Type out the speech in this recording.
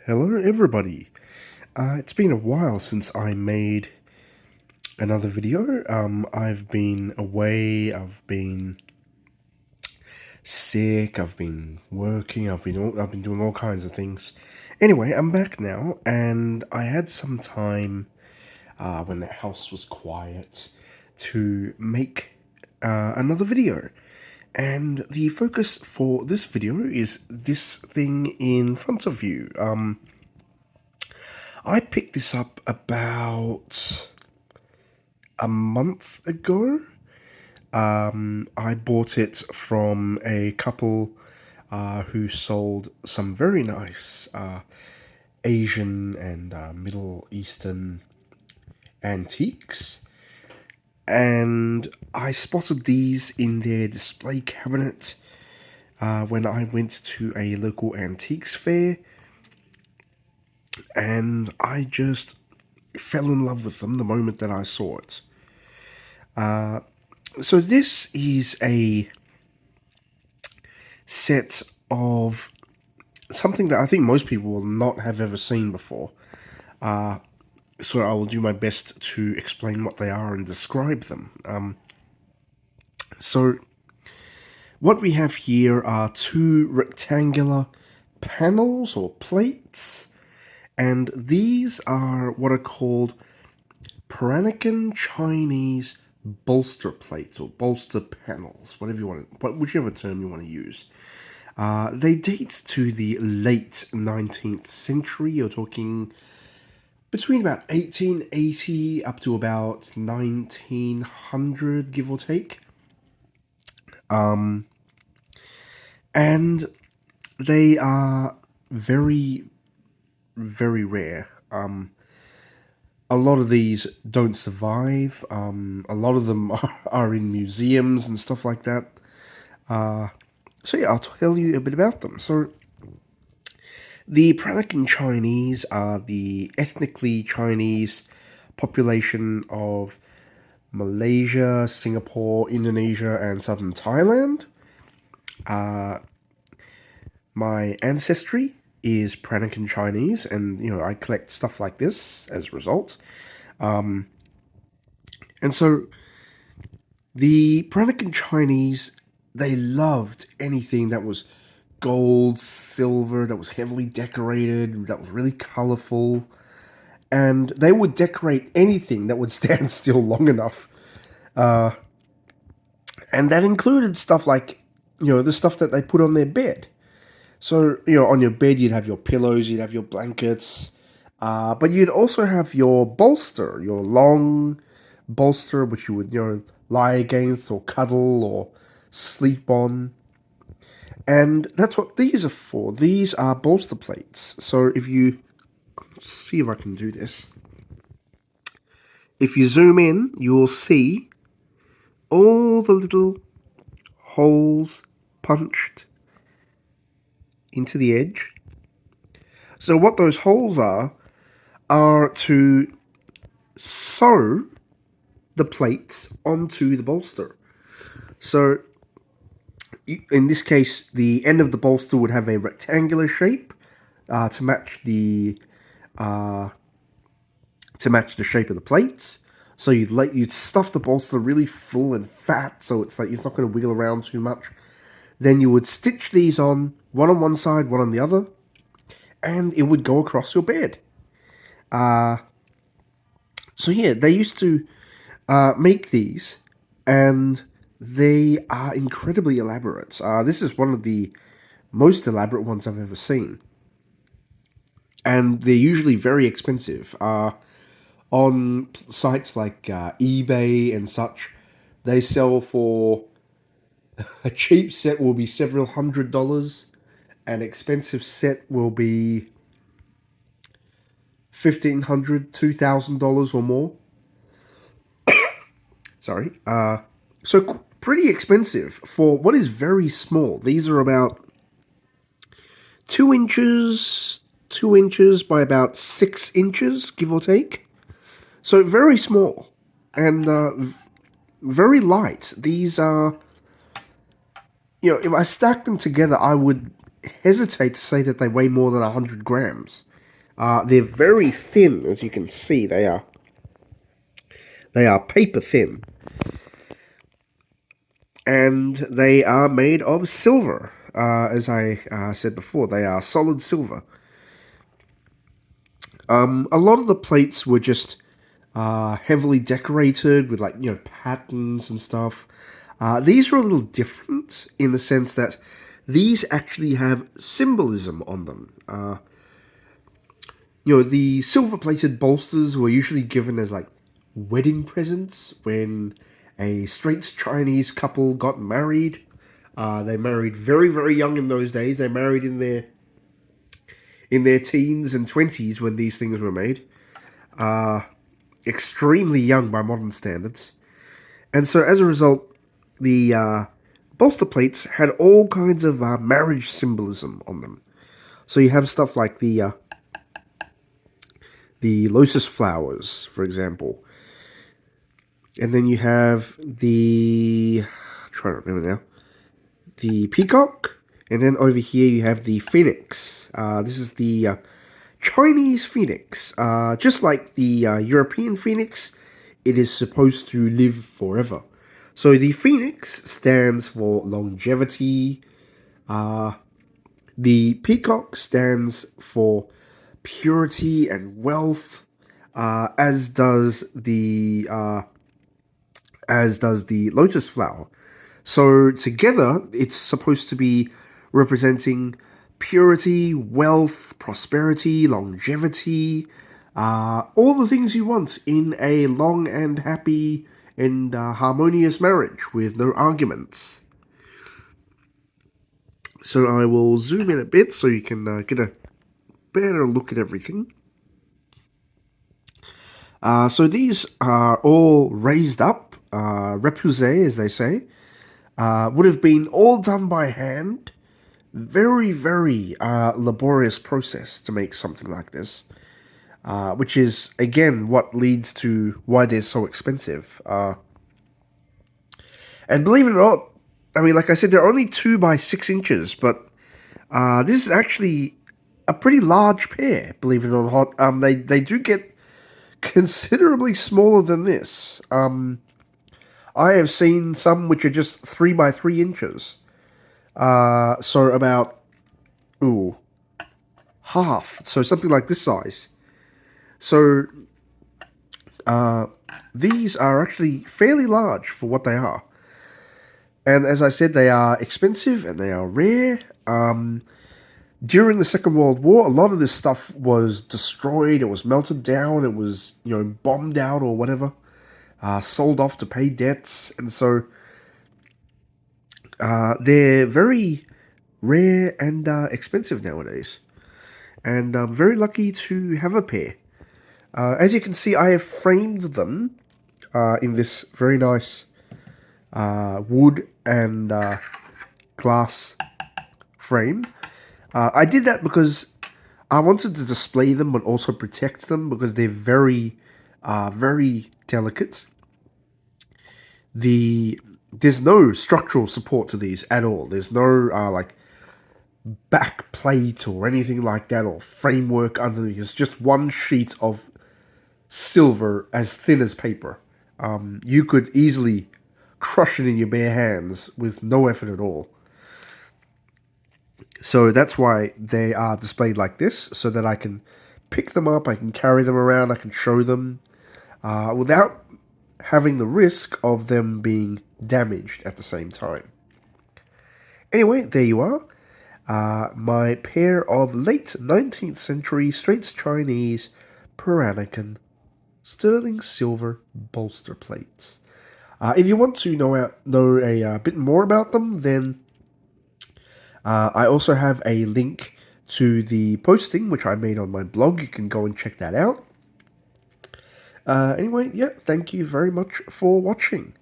Hello, everybody. It's been a while since I made another video. I've been away. I've been sick. I've been working. I've been doing all kinds of things. Anyway, I'm back now, and I had some time when the house was quiet to make another video. And the focus for this video is this thing in front of you. I picked this up about a month ago. I bought it from a couple who sold some very nice Asian and Middle Eastern antiques. And I spotted these in their display cabinet when I went to a local antiques fair. And I just fell in love with them the moment that I saw it. So this is a set of something that I think most people will not have ever seen before. So I will do my best to explain what they are and describe them. So what we have here are two rectangular panels or plates, and these are what are called Peranakan Chinese bolster plates or bolster panels, whichever term you want to use. They date to the late 19th century. You're talking between about 1880 up to about 1900, give or take. And they are very, very rare. A lot of these don't survive. A lot of them are in museums and stuff like that. So yeah, I'll tell you a bit about them. So the Peranakan Chinese are the ethnically Chinese population of Malaysia, Singapore, Indonesia, and southern Thailand. My ancestry is Peranakan Chinese, and I collect stuff like this as a result. And so the Peranakan Chinese, they loved anything that was gold, silver, that was heavily decorated, that was really colorful, and they would decorate anything that would stand still long enough. And that included stuff like, the stuff that they put on their bed. So, on your bed, you'd have your pillows, you'd have your blankets, but you'd also have your bolster, your long bolster, which you would, lie against or cuddle or sleep on. And that's what these are for. These are bolster plates. So if you see if I can do this. If you zoom in, you will see all the little holes punched into the edge. So what those holes are to sew the plates onto the bolster. So in this case, the end of the bolster would have a rectangular shape to match the shape of the plates. So you'd stuff the bolster really full and fat, so it's like it's not going to wiggle around too much. Then you would stitch these on one side, one on the other, and it would go across your bed. So yeah, they used to make these, and they are incredibly elaborate. This is one of the most elaborate ones I've ever seen. And they're usually very expensive. On sites like eBay and such, they sell for a cheap set will be several $100s. An expensive set will be $1,500, $2,000 or more. Sorry. So pretty expensive for what is very small. These are about 2 inches by about 6 inches, give or take. So very small and very light. These are, if I stack them together, I would hesitate to say that they weigh more than 100 grams. They're very thin, as you can see. They are paper thin, and they are made of silver. As I said before, they are solid silver. A lot of the plates were just heavily decorated with, like, patterns and stuff. These are a little different in the sense that these actually have symbolism on them. The silver-plated bolsters were usually given as, like, wedding presents when a straight Chinese couple got married. They married very, very young in those days. They married in their teens and 20s when these things were made. Extremely young by modern standards. And so as a result, the bolster plates had all kinds of marriage symbolism on them. So you have stuff like the lotus flowers, for example. And then you have I'm trying to remember now, the peacock. And then over here you have the phoenix. This is the Chinese phoenix. Just like the European phoenix, it is supposed to live forever. So the phoenix stands for longevity. The peacock stands for purity and wealth, as does the lotus flower. So together, it's supposed to be representing purity, wealth, prosperity, longevity, all the things you want in a long and happy and harmonious marriage with no arguments. So I will zoom in a bit so you can get a better look at everything. So these are all raised up, repoussé, as they say. Would have been all done by hand. Very, very laborious process to make something like this, which is, again, what leads to why they're so expensive. And believe it or not, I mean, like I said, they're only 2 by 6 inches, but this is actually a pretty large pair, believe it or not. They do get considerably smaller than this. I have seen some which are just 3 by 3 inches. So about, half. So something like this size. So these are actually fairly large for what they are. And as I said, they are expensive and they are rare. During the Second World War, a lot of this stuff was destroyed. It was melted down. It was, bombed out or whatever. Sold off to pay debts. And so they're very rare and expensive nowadays. And I'm very lucky to have a pair. As you can see, I have framed them in this very nice wood and glass frame. I did that because I wanted to display them but also protect them because they're very, very delicate. There's no structural support to these at all. There's no like back plate or anything like that or framework underneath. It's just one sheet of silver as thin as paper. You could easily crush it in your bare hands with no effort at all. So that's why they are displayed like this, so that I can pick them up, I can carry them around, I can show them without having the risk of them being damaged at the same time. Anyway, there you are. My pair of late 19th century Straits Chinese Peranakan sterling silver bolster plates. If you want to know a bit more about them, then I also have a link to the posting which I made on my blog. You can go and check that out. Anyway, yeah, thank you very much for watching.